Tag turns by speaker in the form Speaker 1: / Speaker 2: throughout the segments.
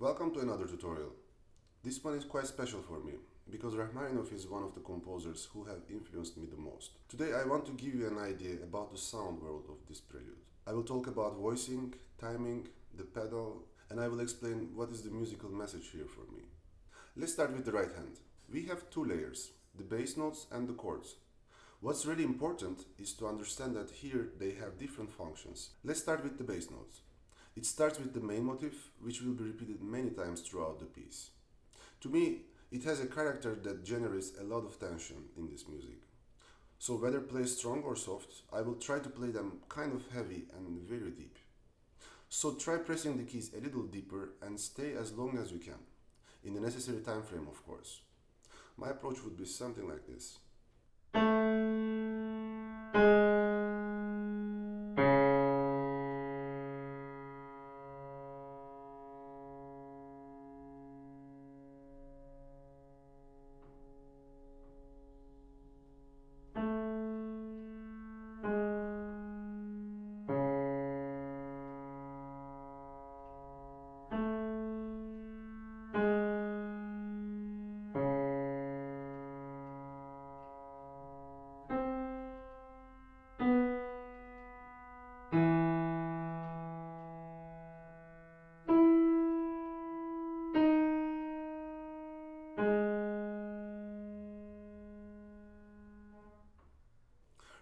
Speaker 1: Welcome to another tutorial. This one is quite special for me, because Rachmaninoff is one of the composers who have influenced me the most. Today I want to give you an idea about the sound world of this prelude. I will talk about voicing, timing, the pedal, and I will explain what is the musical message here for me. Let's start with the right hand. We have two layers, the bass notes and the chords. What's really important is to understand that here they have different functions. Let's start with the bass notes. It starts with the main motif, which will be repeated many times throughout the piece. To me, it has a character that generates a lot of tension in this music. So whether played strong or soft, I will try to play them kind of heavy and very deep. So try pressing the keys a little deeper and stay as long as you can, in the necessary time frame of course. My approach would be something like this.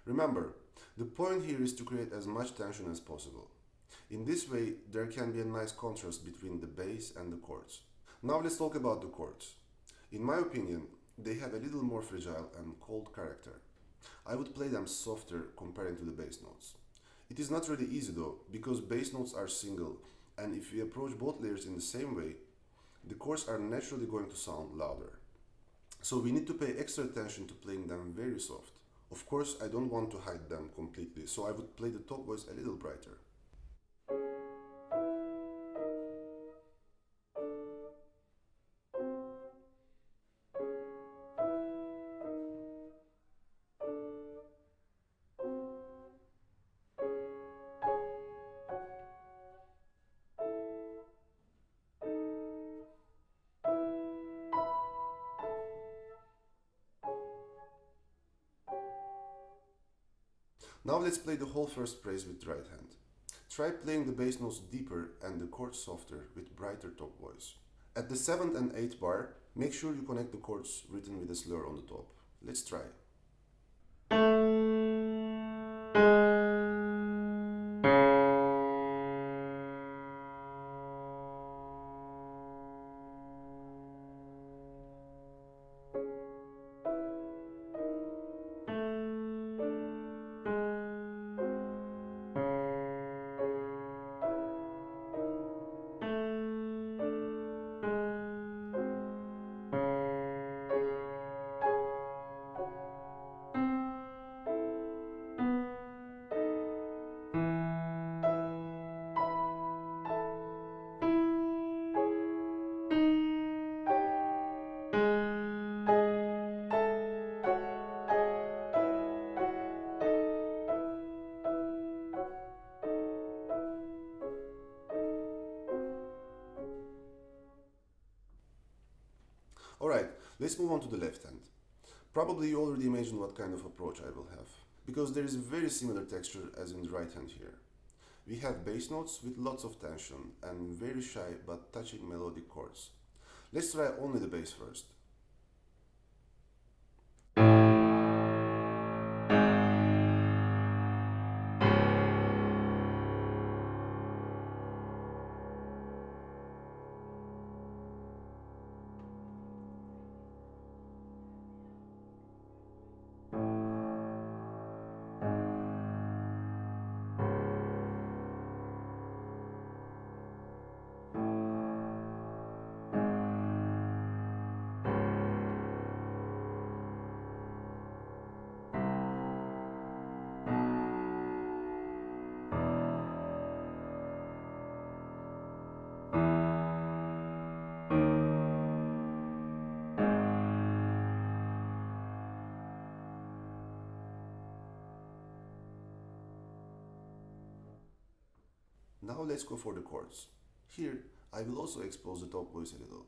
Speaker 1: Remember, the point here is to create as much tension as possible. In this way, there can be a nice contrast between the bass and the chords. Now let's talk about the chords. In my opinion, they have a little more fragile and cold character. I would play them softer comparing to the bass notes. It is not really easy though, because bass notes are single, and if we approach both layers in the same way, the chords are naturally going to sound louder. So we need to pay extra attention to playing them very soft. Of course, I don't want to hide them completely, so I would play the top voice a little brighter. Now let's play the whole first phrase with the right hand. Try playing the bass notes deeper and the chords softer with brighter top voice. At the 7th and 8th bar, make sure you connect the chords written with a slur on the top. Let's try. Alright, let's move on to the left hand. Probably you already imagined what kind of approach I will have, because there is a very similar texture as in the right hand here. We have bass notes with lots of tension and very shy but touching melodic chords. Let's try only the bass first. Now let's go for the chords. Here, I will also expose the top voice a little.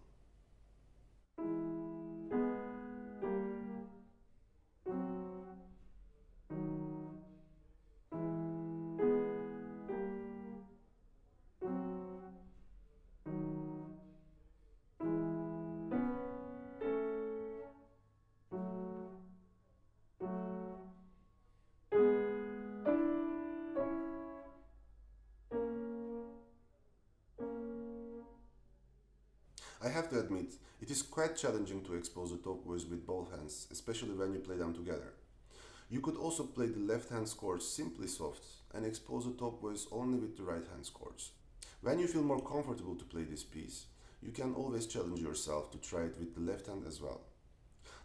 Speaker 1: I have to admit, it is quite challenging to expose the top voice with both hands, especially when you play them together. You could also play the left hand chords simply soft and expose the top voice only with the right hand chords. When you feel more comfortable to play this piece, you can always challenge yourself to try it with the left hand as well.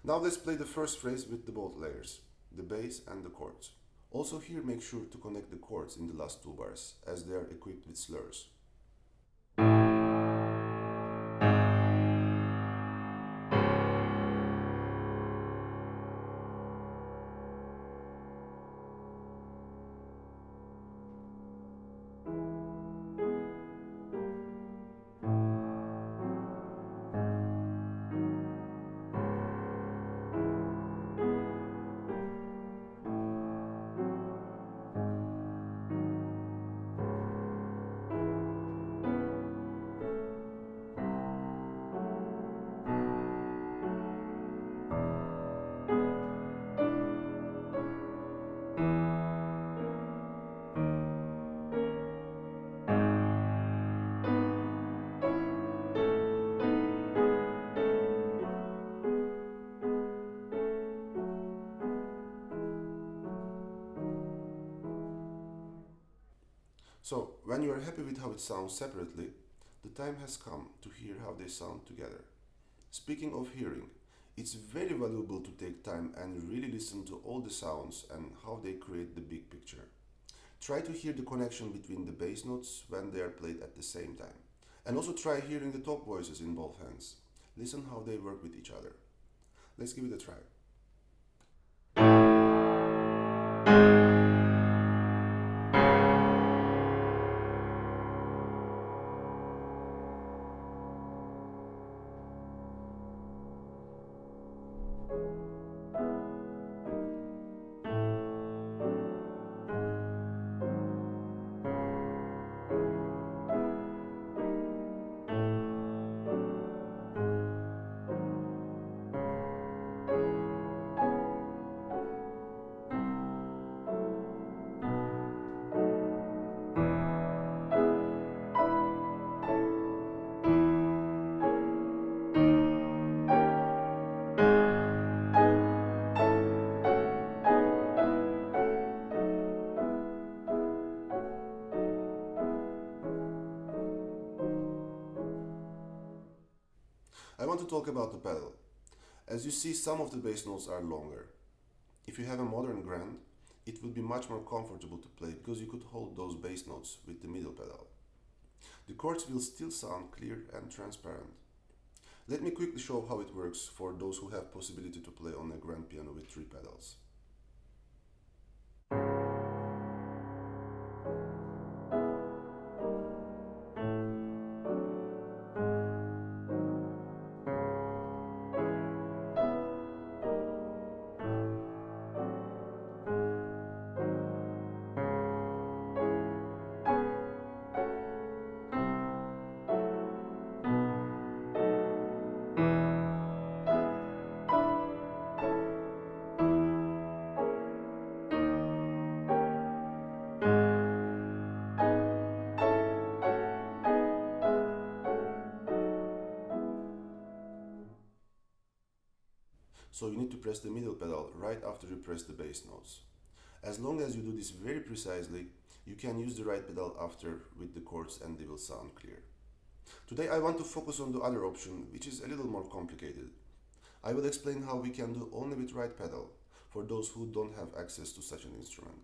Speaker 1: Now let's play the first phrase with the both layers, the bass and the chords. Also here make sure to connect the chords in the last two bars, as they are equipped with slurs. So, when you are happy with how it sounds separately, the time has come to hear how they sound together. Speaking of hearing, it's very valuable to take time and really listen to all the sounds and how they create the big picture. Try to hear the connection between the bass notes when they are played at the same time. And also try hearing the top voices in both hands. Listen how they work with each other. Let's give it a try. I want to talk about the pedal. As you see, some of the bass notes are longer. If you have a modern grand, it would be much more comfortable to play because you could hold those bass notes with the middle pedal. The chords will still sound clear and transparent. Let me quickly show how it works for those who have possibility to play on a grand piano with three pedals. So you need to press the middle pedal right after you press the bass notes. As long as you do this very precisely, you can use the right pedal after with the chords and they will sound clear. Today I want to focus on the other option, which is a little more complicated. I will explain how we can do only with right pedal for those who don't have access to such an instrument.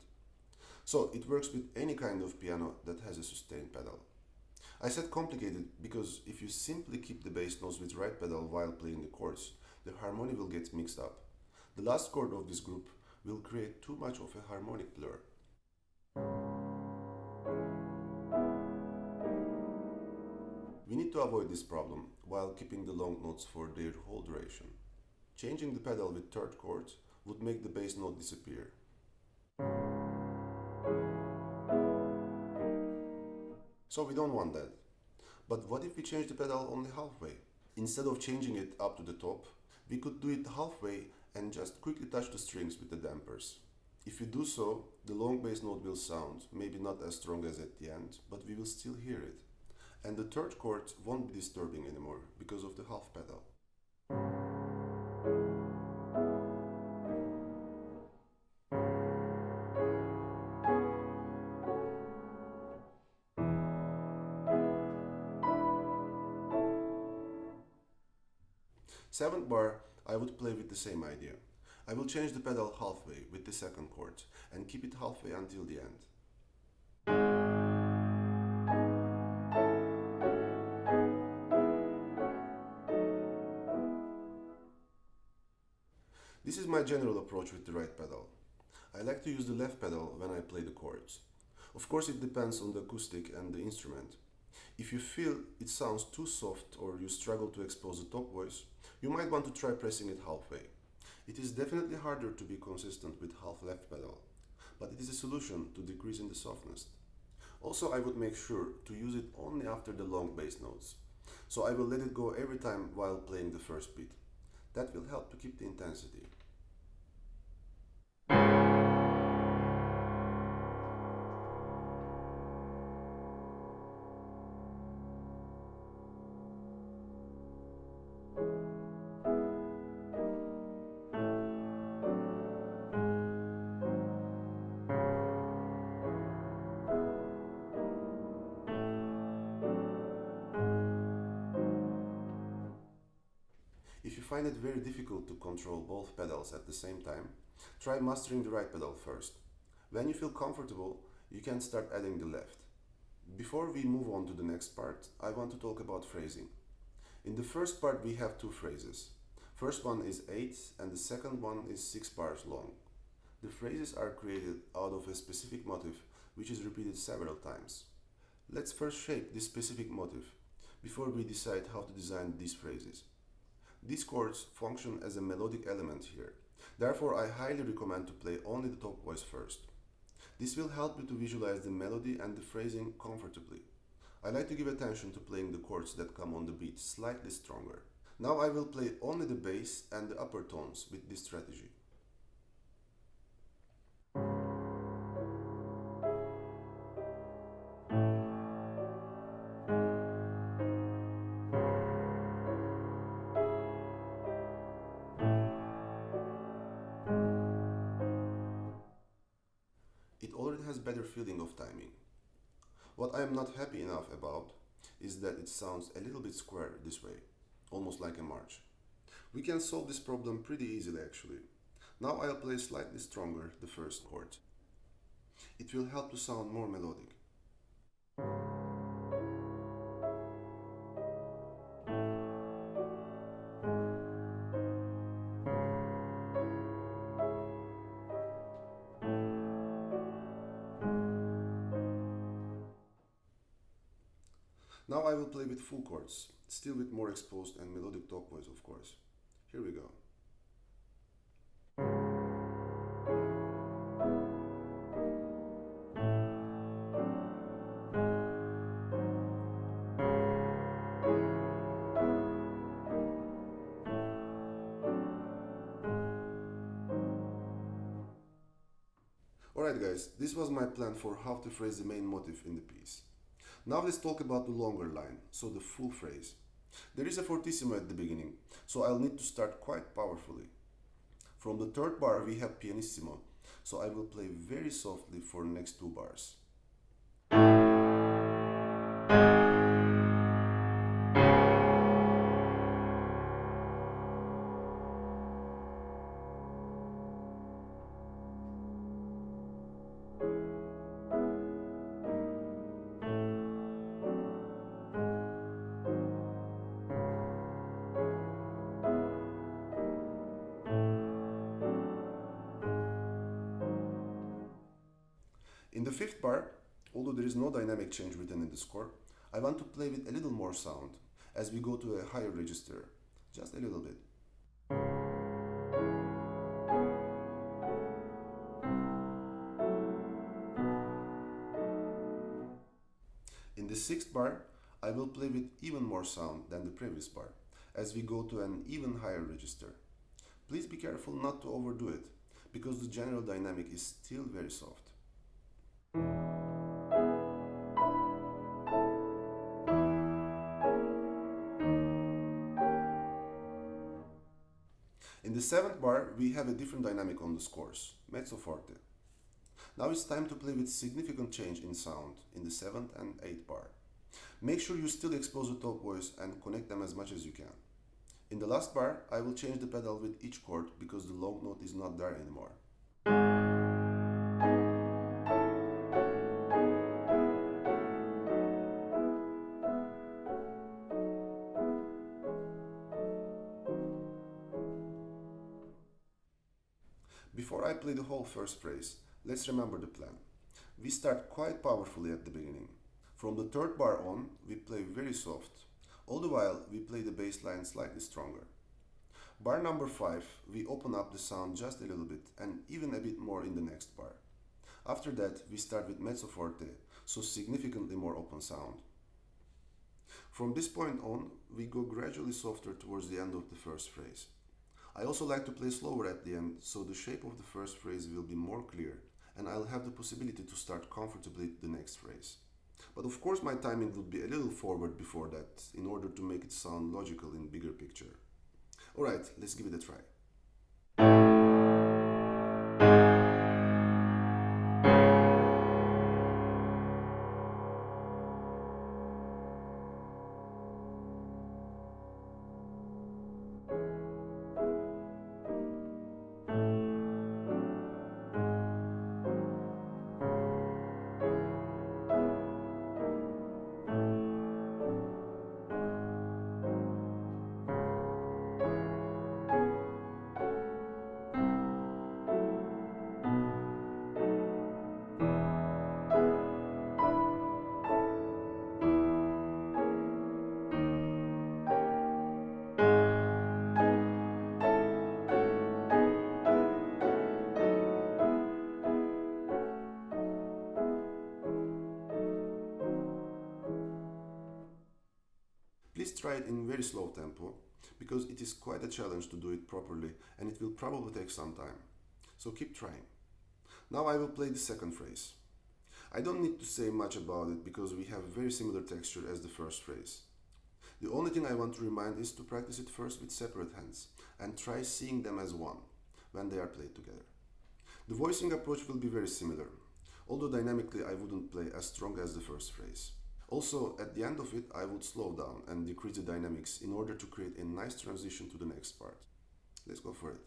Speaker 1: So it works with any kind of piano that has a sustained pedal. I said complicated because if you simply keep the bass notes with right pedal while playing the chords, the harmony will get mixed up. The last chord of this group will create too much of a harmonic blur. We need need to avoid this problem while keeping the long notes for their whole duration. Changing the pedal with third chords would make the bass note disappear. So we don't want that. But what if we change the pedal only halfway? Instead of changing it up to the top, we could do it halfway and just quickly touch the strings with the dampers. If we do so, the long bass note will sound, maybe not as strong as at the end, but we will still hear it. And the third chord won't be disturbing anymore because of the half pedal. Seventh bar, I would play with the same idea. I will change the pedal halfway with the second chord and keep it halfway until the end. This is my general approach with the right pedal. I like to use the left pedal when I play the chords. Of course, it depends on the acoustic and the instrument. If you feel it sounds too soft or you struggle to expose the top voice, you might want to try pressing it halfway. It is definitely harder to be consistent with half left pedal, but it is a solution to decreasing the softness. Also, I would make sure to use it only after the long bass notes, so I will let it go every time while playing the first beat. That will help to keep the intensity. If you find it very difficult to control both pedals at the same time, try mastering the right pedal first. When you feel comfortable, you can start adding the left. Before we move on to the next part, I want to talk about phrasing. In the first part we have two phrases. First one is 8 and the second one is 6 bars long. The phrases are created out of a specific motif which is repeated several times. Let's first shape this specific motif before we decide how to design these phrases. These chords function as a melodic element here. Therefore, I highly recommend to play only the top voice first. This will help you to visualize the melody and the phrasing comfortably. I like to give attention to playing the chords that come on the beat slightly stronger. Now I will play only the bass and the upper tones with this strategy. It already has better feeling of timing. What I am not happy enough about is that it sounds a little bit square this way, almost like a march. We can solve this problem pretty easily actually. Now I'll play slightly stronger the first chord. It will help to sound more melodic. Now I will play with full chords, still with more exposed and melodic top voice of course. Here we go. Alright guys, this was my plan for how to phrase the main motif in the piece. Now let's talk about the longer line, so the full phrase. There is a fortissimo at the beginning, so I'll need to start quite powerfully. From the third bar we have pianissimo, so I will play very softly for next 2 bars. In the fifth bar, although there is no dynamic change written in the score, I want to play with a little more sound as we go to a higher register, just a little bit. In the sixth bar, I will play with even more sound than the previous bar as we go to an even higher register. Please be careful not to overdo it, because the general dynamic is still very soft. In the seventh bar, we have a different dynamic on the scores, mezzo forte. Now it's time to play with significant change in sound in the seventh and eighth bar. Make sure you still expose the top voice and connect them as much as you can. In the last bar, I will change the pedal with each chord because the long note is not there anymore. Before I play the whole first phrase, let's remember the plan. We start quite powerfully at the beginning. From the third bar on, we play very soft. All the while, we play the bass line slightly stronger. Bar number 5, we open up the sound just a little bit and even a bit more in the next bar. After that, we start with mezzo forte, so significantly more open sound. From this point on, we go gradually softer towards the end of the first phrase. I also like to play slower at the end, so the shape of the first phrase will be more clear and I'll have the possibility to start comfortably the next phrase. But of course my timing would be a little forward before that in order to make it sound logical in bigger picture. Alright, let's give it a try. Please try it in very slow tempo, because it is quite a challenge to do it properly and it will probably take some time. So keep trying. Now I will play the second phrase. I don't need to say much about it because we have very similar texture as the first phrase. The only thing I want to remind is to practice it first with separate hands and try seeing them as one when they are played together. The voicing approach will be very similar, although dynamically I wouldn't play as strong as the first phrase. Also, at the end of it, I would slow down and decrease the dynamics in order to create a nice transition to the next part. Let's go for it.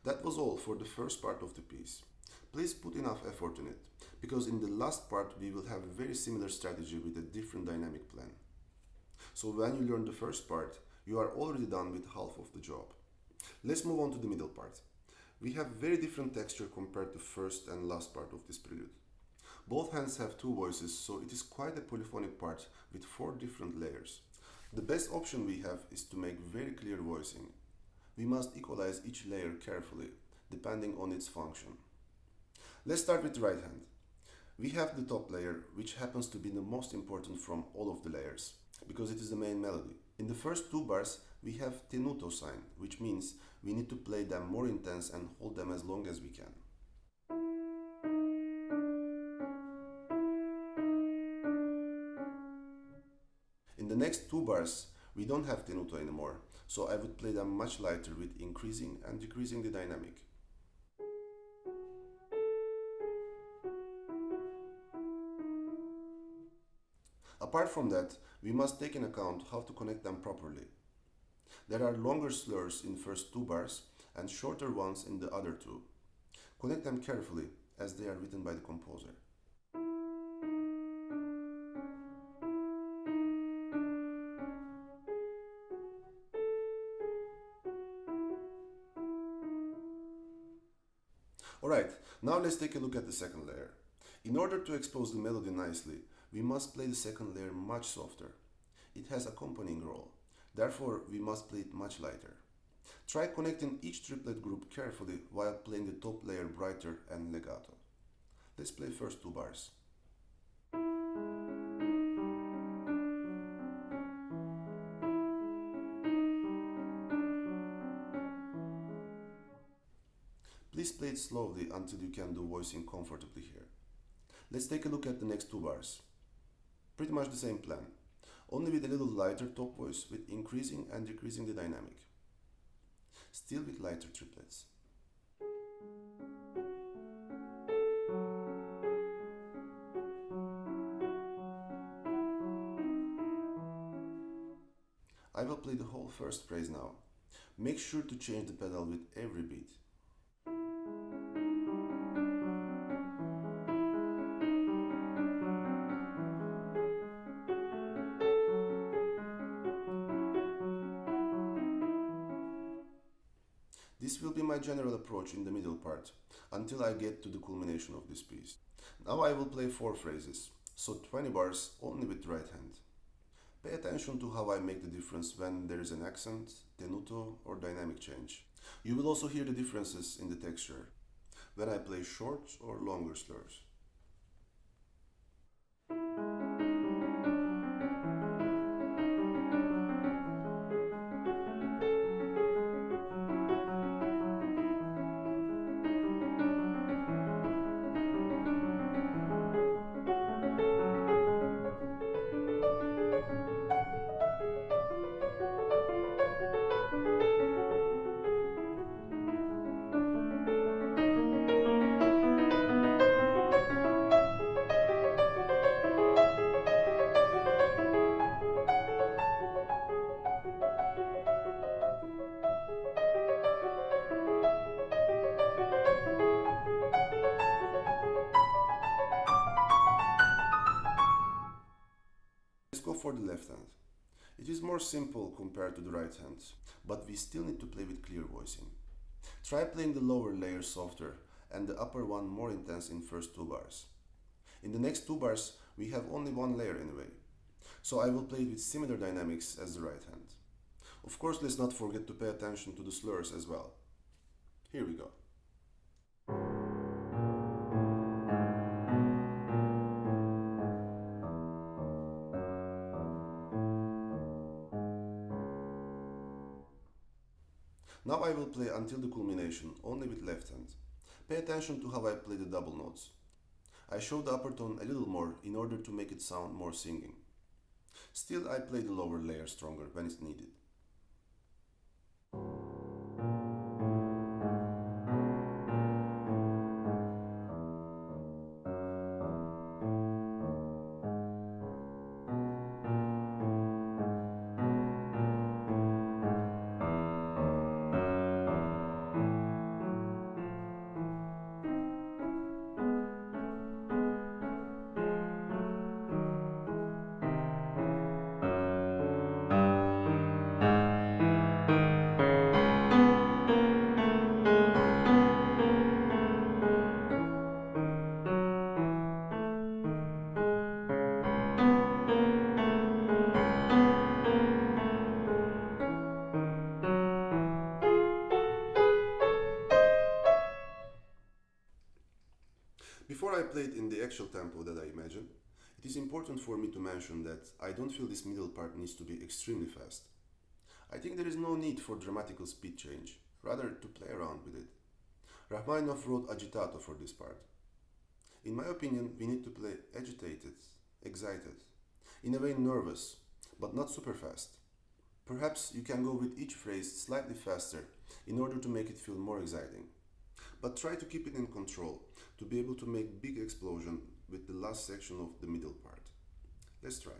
Speaker 1: That was all for the first part of the piece. Please put enough effort in it, because in the last part we will have a very similar strategy with a different dynamic plan. So when you learn the first part, you are already done with half of the job. Let's move on to the middle part. We have very different texture compared to first and last part of this prelude. Both hands have two voices, so it is quite a polyphonic part with 4 different layers. The best option we have is to make very clear voicing. We must equalize each layer carefully, depending on its function. Let's start with the right hand. We have the top layer, which happens to be the most important from all of the layers, because it is the main melody. In the first 2 bars, we have tenuto sign, which means we need to play them more intense and hold them as long as we can. next two bars, we don't have tenuto anymore, so I would play them much lighter with increasing and decreasing the dynamic. Apart from that, we must take in account how to connect them properly. There are longer slurs in first two bars and shorter ones in the other two. Connect them carefully as they are written by the composer. Alright, now let's take a look at the second layer. In order to expose the melody nicely, we must play the second layer much softer. It has accompanying role, therefore we must play it much lighter. Try connecting each triplet group carefully while playing the top layer brighter and legato. Let's play first two bars. Please play it slowly until you can do voicing comfortably here. Let's take a look at the next two bars. Pretty much the same plan, only with a little lighter top voice with increasing and decreasing the dynamic. Still with lighter triplets. I will play the whole first phrase now. Make sure to change the pedal with every beat. This will be my general approach in the middle part, until I get to the culmination of this piece. Now I will play 4 phrases, so 20 bars only with the right hand. Pay attention to how I make the difference when there is an accent, tenuto or dynamic change. You will also hear the differences in the texture, when I play short or longer slurs. Let's go for the left hand. It is more simple compared to the right hand, but we still need to play with clear voicing. Try playing the lower layer softer and the upper one more intense in first 2 bars. In the next 2 bars, we have only one layer anyway, so I will play it with similar dynamics as the right hand. Of course, let's not forget to pay attention to the slurs as well. Here we go. Now I will play until the culmination, only with left hand. Pay attention to how I play the double notes. I show the upper tone a little more in order to make it sound more singing. Still, I play the lower layer stronger when it's needed. Before I play it in the actual tempo that I imagine, it is important for me to mention that I don't feel this middle part needs to be extremely fast. I think there is no need for dramatical speed change, rather to play around with it. Rachmaninoff wrote Agitato for this part. In my opinion, we need to play agitated, excited, in a way nervous, but not super fast. Perhaps you can go with each phrase slightly faster in order to make it feel more exciting. But try to keep it in control to be able to make big explosion with the last section of the middle part. Let's try.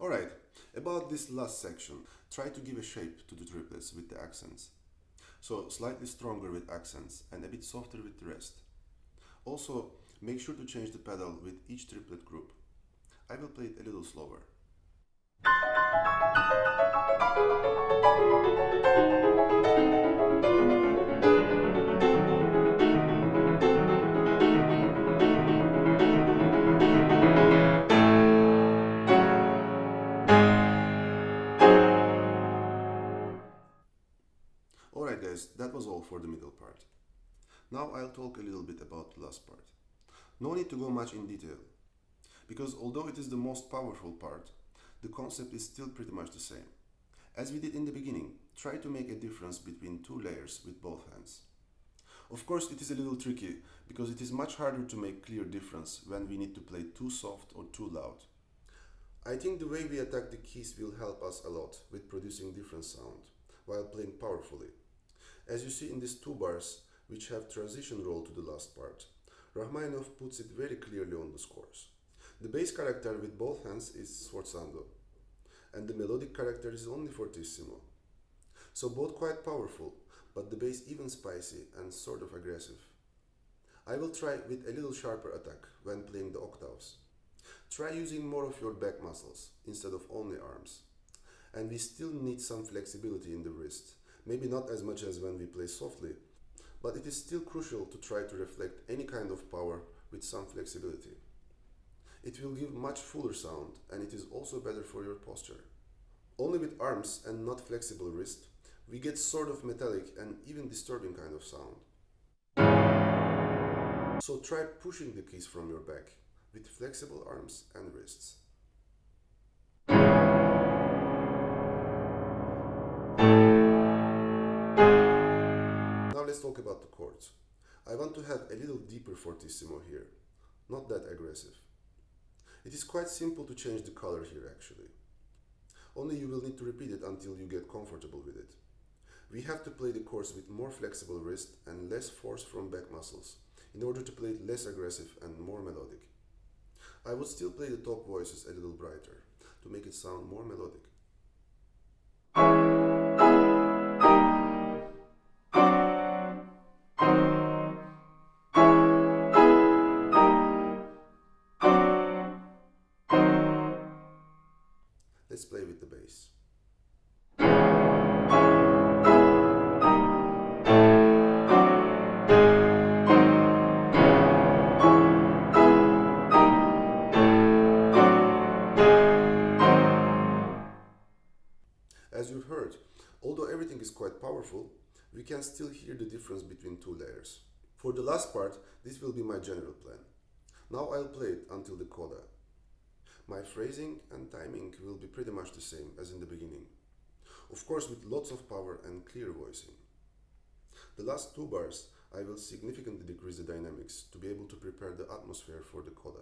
Speaker 1: Alright, about this last section, try to give a shape to the triplets with the accents. So slightly stronger with accents and a bit softer with the rest. Also, make sure to change the pedal with each triplet group. I will play it a little slower. Alright guys, that was all for the middle part. Now I'll talk a little bit about the last part. No need to go much in detail, because although it is the most powerful part, the concept is still pretty much the same. As we did in the beginning, try to make a difference between two layers with both hands. Of course it is a little tricky, because it is much harder to make clear difference when we need to play too soft or too loud. I think the way we attack the keys will help us a lot with producing different sound, while playing powerfully. As you see in these two bars, which have transition roll to the last part, Rachmaninoff puts it very clearly on the scores. The bass character with both hands is sforzando, and the melodic character is only fortissimo. So both quite powerful, but the bass even spicy and sort of aggressive. I will try with a little sharper attack when playing the octaves. Try using more of your back muscles instead of only arms. And we still need some flexibility in the wrist. Maybe not as much as when we play softly, but it is still crucial to try to reflect any kind of power with some flexibility. It will give much fuller sound, and it is also better for your posture. Only with arms and not flexible wrist, we get sort of metallic and even disturbing kind of sound. So try pushing the keys from your back with flexible arms and wrists. Now let's talk about the chords. I want to have a little deeper fortissimo here, not that aggressive. It is quite simple to change the color here actually. Only you will need to repeat it until you get comfortable with it. We have to play the chords with more flexible wrist and less force from back muscles in order to play it less aggressive and more melodic. I would still play the top voices a little brighter to make it sound more melodic. Let's play with the bass. As you've heard, although everything is quite powerful, we can still hear the difference between two layers. For the last part, this will be my general plan. Now I'll play it until the coda. My phrasing and timing will be pretty much the same as in the beginning. Of course with lots of power and clear voicing. The last two bars I will significantly decrease the dynamics to be able to prepare the atmosphere for the coda.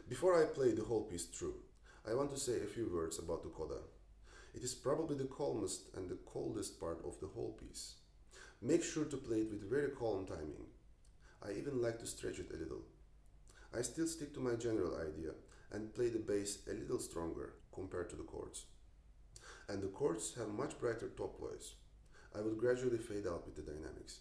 Speaker 1: Before I play the whole piece through, I want to say a few words about the coda. It is probably the calmest and the coldest part of the whole piece. Make sure to play it with very calm timing. I even like to stretch it a little. I still stick to my general idea and play the bass a little stronger compared to the chords. And the chords have much brighter top voice. I will gradually fade out with the dynamics.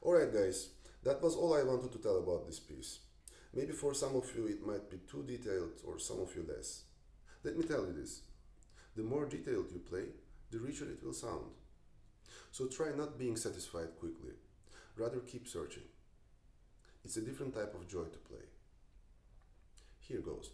Speaker 1: Alright guys, that was all I wanted to tell about this piece. Maybe for some of you it might be too detailed or some of you less. Let me tell you this. The more detailed you play, the richer it will sound. So try not being satisfied quickly. Rather keep searching. It's a different type of joy to play. Here goes.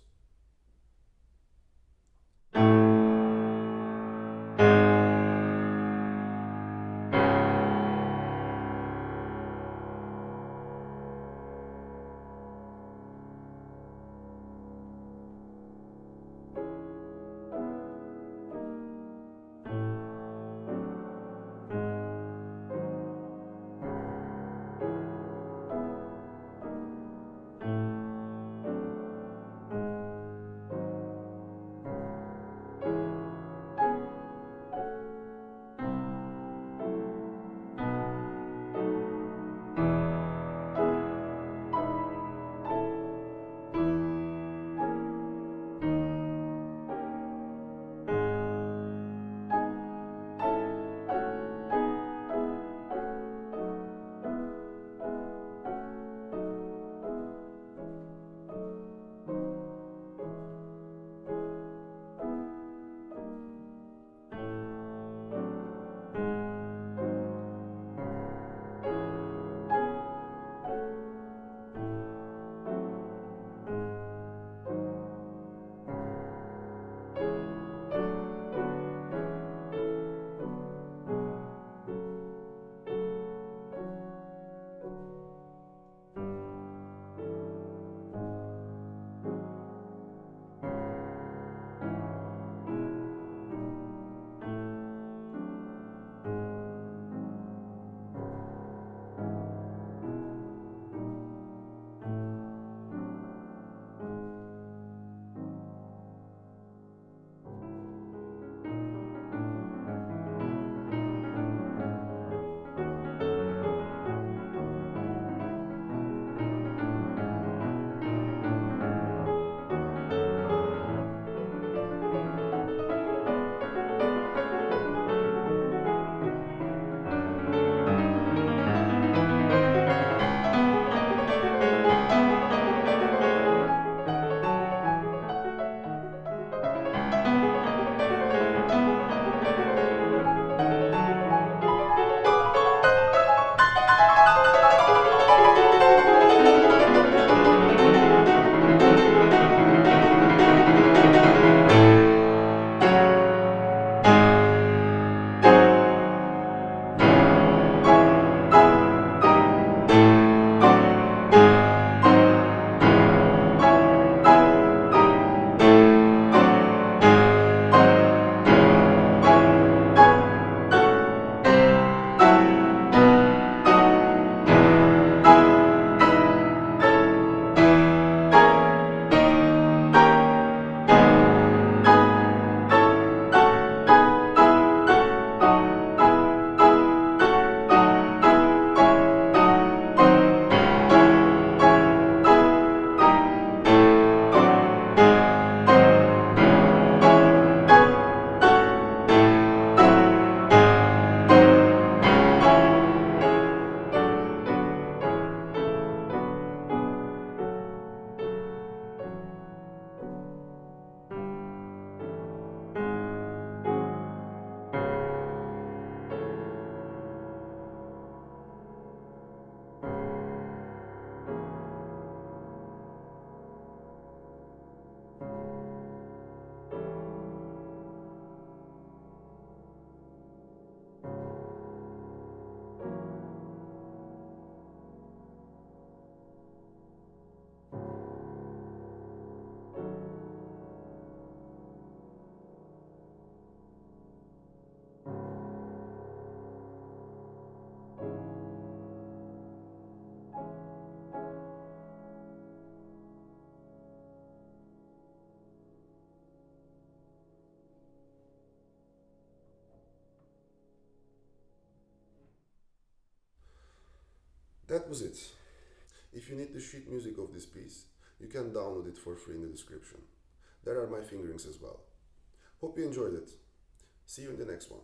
Speaker 1: That was it. If you need the sheet music of this piece, you can download it for free in the description. There are my fingerings as well. Hope you enjoyed it. See you in the next one.